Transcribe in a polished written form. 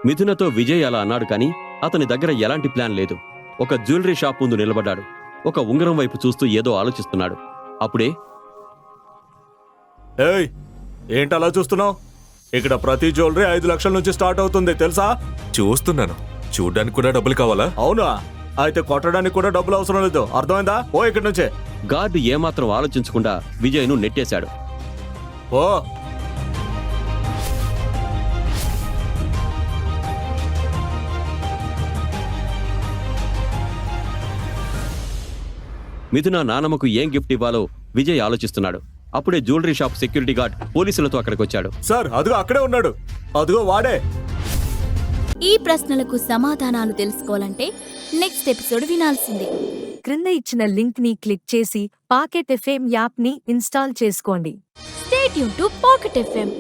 మిథునతో విజయ్ అలా అన్నాడు కానీ అతని దగ్గర ఎలాంటి ప్లాన్ లేదు. ఒక జ్యువెలరీ షాప్ ముందు నిలబడ్డాడు. ఒక ఉంగరం వైపు చూస్తూ ఏదో ఆలోచిస్తున్నాడు. అప్పుడే ఏయ్, ఏంటలా చూస్తున్నావు? ఇక్కడ ప్రతి జ్యువెలరీ 5 లక్షల నుంచి స్టార్ట్ అవుతుంది తెలుసా? చూస్తున్నాను. చూడ్డానికి కూడా డబ్బులు కావాలా? అవునా? అయితే కొట్టడానికి కూడా డబ్బులు అవసరం లేదు. అర్థమైందా? ఓ ఇక్కడి నుంచే. గార్డు ఏమాత్రం ఆలోచించకుండా విజయ్ను నెట్టేశాడు. ఓ మిథున నానమ్మకు ఏం గిఫ్ట్ ఇవ్వాలో విజయ్ ఆలోచిస్తున్నాడు. అప్పుడే జ్యువెలరీ షాప్ సెక్యూరిటీ గార్డ్ పోలీసులతో అక్కడికొచ్చాడు. సార్, అదిగో అక్కడే ఉన్నాడు. అదిగో వాడే. ఈ ప్రశ్నలకు సమాధానాలు తెలుసుకోవాలంటే నెక్స్ట్ ఎపిసోడ్ వినాల్సిందే. క్రింద ఇచ్చిన లింక్ ని క్లిక్ చేసి పాకెట్ ఎఫ్ఎం యాప్ ని ఇన్స్టాల్ చేసుకోండి. Stay tune to pocket FM.